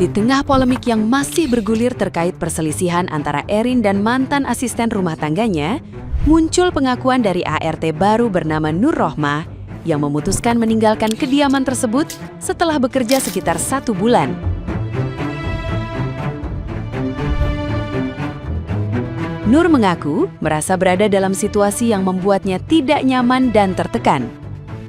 Di tengah polemik yang masih bergulir terkait perselisihan antara Erin dan mantan asisten rumah tangganya, muncul pengakuan dari ART baru bernama Nur Rohmah yang memutuskan meninggalkan kediaman tersebut setelah bekerja sekitar 1 bulan. Nur mengaku merasa berada dalam situasi yang membuatnya tidak nyaman dan tertekan.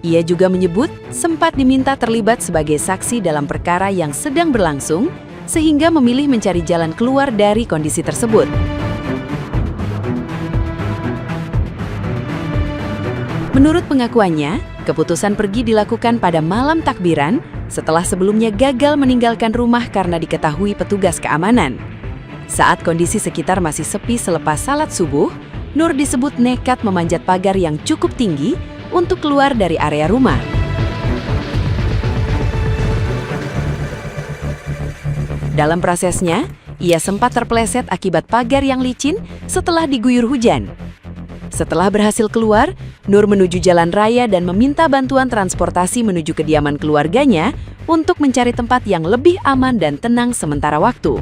Ia juga menyebut sempat diminta terlibat sebagai saksi dalam perkara yang sedang berlangsung, sehingga memilih mencari jalan keluar dari kondisi tersebut. Menurut pengakuannya, keputusan pergi dilakukan pada malam takbiran setelah sebelumnya gagal meninggalkan rumah karena diketahui petugas keamanan. Saat kondisi sekitar masih sepi selepas salat subuh, Nur disebut nekat memanjat pagar yang cukup tinggi untuk keluar dari area rumah. Dalam prosesnya, ia sempat terpeleset akibat pagar yang licin setelah diguyur hujan. Setelah berhasil keluar, Nur menuju jalan raya dan meminta bantuan transportasi menuju kediaman keluarganya untuk mencari tempat yang lebih aman dan tenang sementara waktu.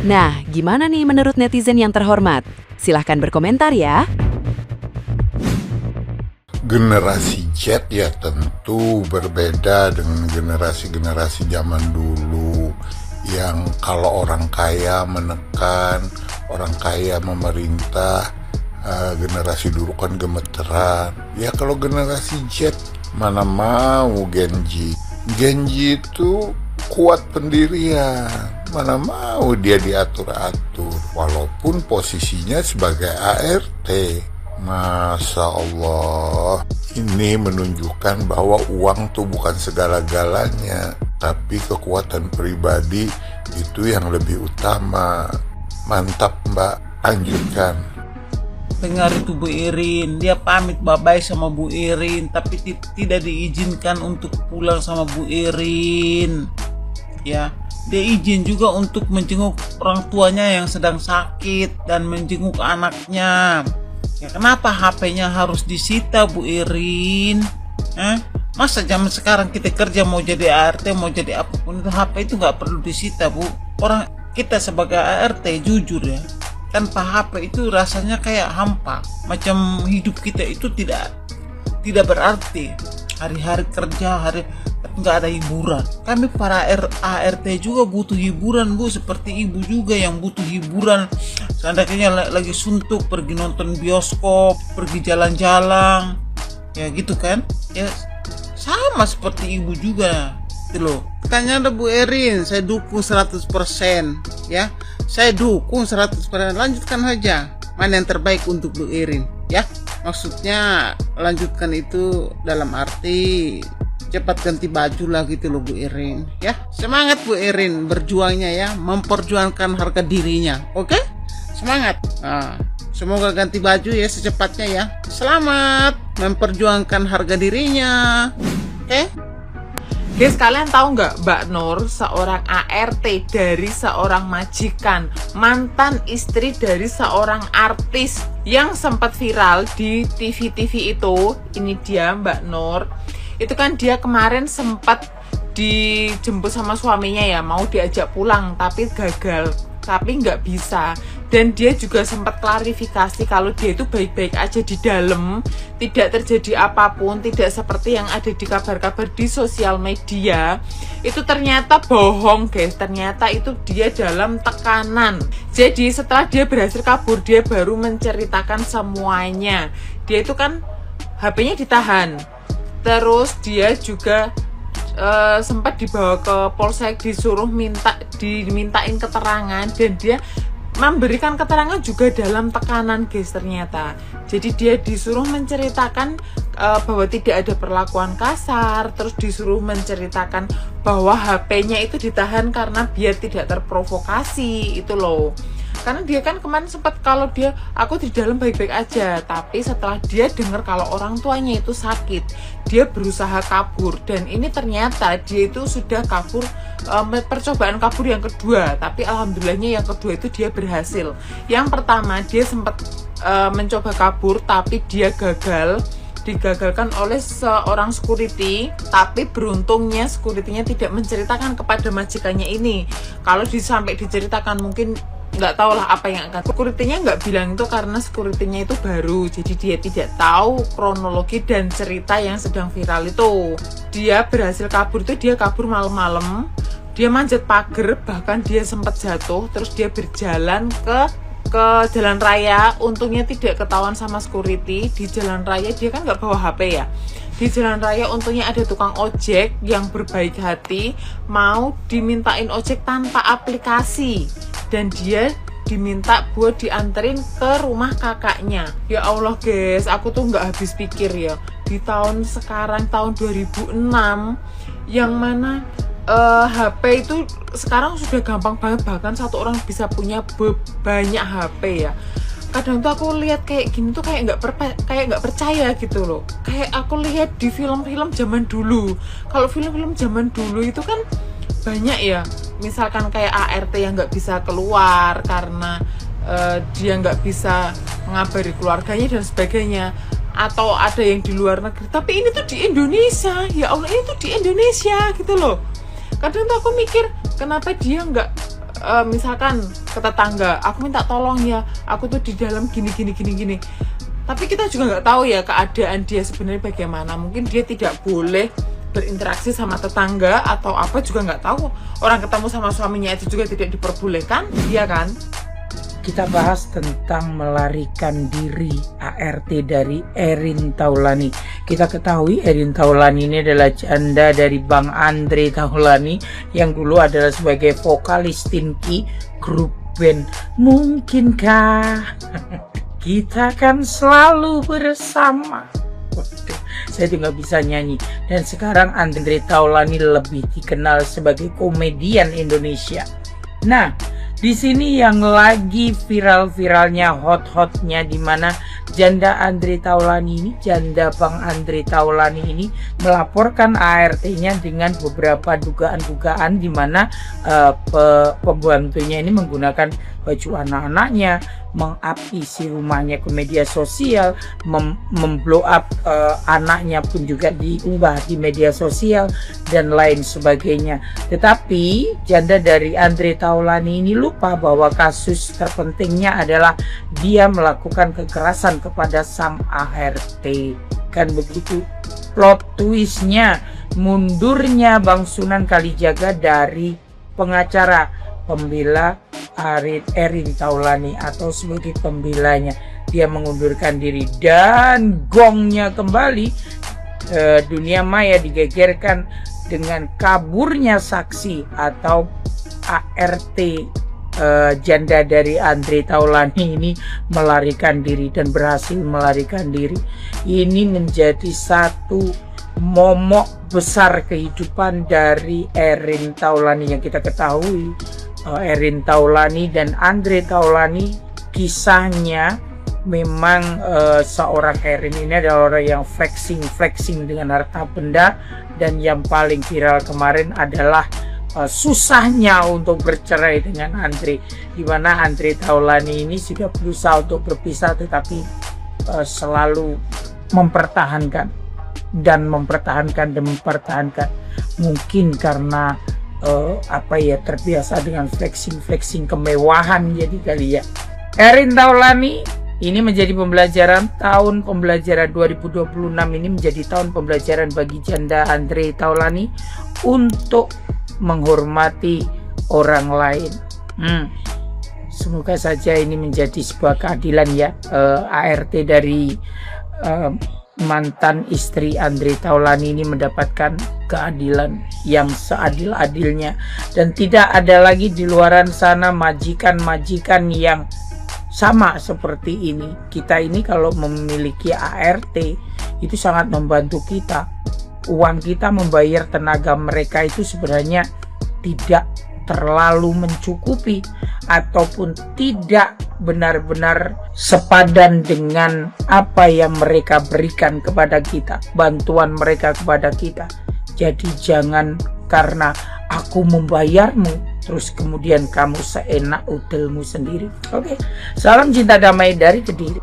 Nah, gimana nih menurut netizen yang terhormat? Silahkan berkomentar ya. Generasi Z ya tentu berbeda dengan generasi-generasi zaman dulu yang kalau orang kaya menekan, orang kaya memerintah, generasi dulu kan gemeteran. Ya kalau generasi Z mana mau Genji. Genji itu kuat pendirian, mana mau dia diatur-atur walaupun posisinya sebagai ART. Masya Allah, ini menunjukkan bahwa uang tuh bukan segala-galanya, tapi kekuatan pribadi itu yang lebih utama. Mantap Mbak, lanjutkan. Dengar itu Bu Irin, dia pamit bye-bye sama Bu Irin, tapi tidak diizinkan untuk pulang sama Bu Irin. Ya, dia izin juga untuk menjenguk orang tuanya yang sedang sakit dan menjenguk anaknya. Ya, kenapa HP-nya harus disita Bu Irin? Masa zaman sekarang kita kerja mau jadi ART, mau jadi apapun itu HP itu nggak perlu disita Bu. Orang kita sebagai ART jujur ya, tanpa HP itu rasanya kayak hampa. Macam hidup kita itu tidak berarti. Hari-hari kerja, nggak ada hiburan. Kami para ART juga butuh hiburan Bu, seperti ibu juga yang butuh hiburan. Seandainya lagi suntuk, pergi nonton bioskop, pergi jalan-jalan, ya gitu kan? Ya sama seperti ibu juga, gitu loh. Tanya ada Bu Erin, saya dukung 100%, ya. Saya dukung 100%. Lanjutkan saja. Mana yang terbaik untuk Bu Erin, ya? Maksudnya lanjutkan itu dalam arti cepat ganti baju lah gitu loh Bu Erin, ya. Semangat Bu Erin berjuangnya ya, memperjuangkan harga dirinya. Oke? Semangat. Nah, semoga ganti baju ya secepatnya ya. Selamat memperjuangkan harga dirinya. Oke? Guys, kalian tahu nggak Mbak Nur seorang ART dari seorang majikan, mantan istri dari seorang artis yang sempat viral di TV-TV itu. Ini dia Mbak Nur. Itu kan dia kemarin sempat dijemput sama suaminya ya, mau diajak pulang tapi gagal, tapi nggak bisa. Dan dia juga sempat klarifikasi kalau dia itu baik-baik aja di dalam, tidak terjadi apapun, tidak seperti yang ada di kabar-kabar di sosial media. Itu ternyata bohong guys, ternyata itu dia dalam tekanan. Jadi setelah dia berhasil kabur, dia baru menceritakan semuanya. Dia itu kan HP-nya ditahan, terus dia juga sempat dibawa ke polsek, disuruh dimintain keterangan, dan dia memberikan keterangan juga dalam tekanan guys ternyata. Jadi dia disuruh menceritakan bahwa tidak ada perlakuan kasar, terus disuruh menceritakan bahwa HP-nya itu ditahan karena biar tidak terprovokasi itu loh. Karena dia kan kemarin sempat kalau aku di dalam baik-baik aja, tapi setelah dia dengar kalau orang tuanya itu sakit, dia berusaha kabur, dan ini ternyata dia itu sudah kabur, percobaan kabur yang kedua, tapi alhamdulillahnya yang kedua itu dia berhasil. Yang pertama dia sempat mencoba kabur tapi dia gagal. digagalkan oleh seorang security, tapi beruntungnya security-nya tidak menceritakan kepada majikannya ini. Kalau sampai diceritakan mungkin nggak tahu lah apa yang akan. Security-nya nggak bilang itu karena security-nya itu baru, jadi dia tidak tahu kronologi dan cerita yang sedang viral itu. Dia berhasil kabur itu, dia kabur malam-malam, dia manjat pagar, bahkan dia sempat jatuh, terus dia berjalan ke jalan raya. Untungnya tidak ketahuan sama security. Di jalan raya dia kan nggak bawa HP ya. Di jalan raya untungnya ada tukang ojek yang berbaik hati, mau dimintain ojek tanpa aplikasi, dan dia diminta buat dianterin ke rumah kakaknya. Ya Allah guys, aku tuh nggak habis pikir ya, di tahun sekarang, tahun 2006, yang mana HP itu sekarang sudah gampang banget, bahkan satu orang bisa punya banyak HP ya. Kadang tuh aku lihat kayak gini tuh kayak nggak percaya gitu loh. Kayak aku lihat di film-film zaman dulu. Kalau film-film zaman dulu itu kan banyak ya, misalkan kayak ART yang nggak bisa keluar karena dia nggak bisa mengabari keluarganya dan sebagainya, atau ada yang di luar negeri. Tapi ini tuh di Indonesia, ya Allah, ini tuh di Indonesia gitu loh. Kadang tuh aku mikir, kenapa dia nggak misalkan ke tetangga, aku minta tolong ya, aku tuh di dalam gini. Tapi kita juga nggak tahu ya keadaan dia sebenarnya bagaimana. Mungkin dia tidak boleh berinteraksi sama tetangga atau apa juga nggak tahu. Orang ketemu sama suaminya itu juga tidak diperbolehkan, iya kan? Kita bahas tentang melarikan diri ART dari Erin Taulani. Kita ketahui Erin Taulani ini adalah janda dari Bang Andre Taulani yang dulu adalah sebagai vokalis Tinky grup band Mungkinkah Kita Kan Selalu Bersama. Saya juga bisa nyanyi. Dan sekarang Andre Taulani lebih dikenal sebagai komedian Indonesia. Nah, di sini yang lagi viral-viralnya, hot-hotnya, di mana janda Andre Taulani ini, janda Bang Andre Taulani ini melaporkan ART-nya dengan beberapa dugaan-dugaan di mana pembantunya ini menggunakan baju anak-anaknya, meng-up isi rumahnya ke media sosial, memblow up anaknya pun juga diunggah di media sosial dan lain sebagainya. Tetapi janda dari Andre Taulani ini lupa bahwa kasus terpentingnya adalah dia melakukan kekerasan kepada sang ART. Kan begitu plot twistnya, mundurnya Bang Sunan Kalijaga dari pengacara pembela Erin Taulani atau sebagai pembelanya. Dia mengundurkan diri dan gongnya kembali. Dunia maya digegerkan dengan kaburnya saksi atau ART janda dari Andre Taulani ini melarikan diri dan berhasil melarikan diri. Ini menjadi satu momok besar kehidupan dari Erin Taulani yang kita ketahui. Erin Taulani dan Andre Taulani kisahnya memang seorang Erin ini adalah orang yang flexing dengan harta benda, dan yang paling viral kemarin adalah susahnya untuk bercerai dengan Andre, di mana Andre Taulani ini sudah berusaha untuk berpisah tetapi selalu mempertahankan mungkin karena terbiasa dengan flexing kemewahan jadi kali ya. Erin Taulani ini menjadi pembelajaran, tahun pembelajaran 2026 ini menjadi tahun pembelajaran bagi janda Andre Taulani untuk menghormati orang lain. Semoga saja ini menjadi sebuah keadilan ya. ART dari mantan istri Andre Taulani ini mendapatkan keadilan yang seadil-adilnya, dan tidak ada lagi di luaran sana majikan-majikan yang sama seperti ini. Kita ini kalau memiliki ART itu sangat membantu kita. Uang kita membayar tenaga mereka itu sebenarnya tidak terlalu mencukupi ataupun tidak benar-benar sepadan dengan apa yang mereka berikan kepada kita, bantuan mereka kepada kita. Jadi jangan karena aku membayarmu terus kemudian kamu seenak udelmu sendiri. Oke, salam cinta damai dari Kediri.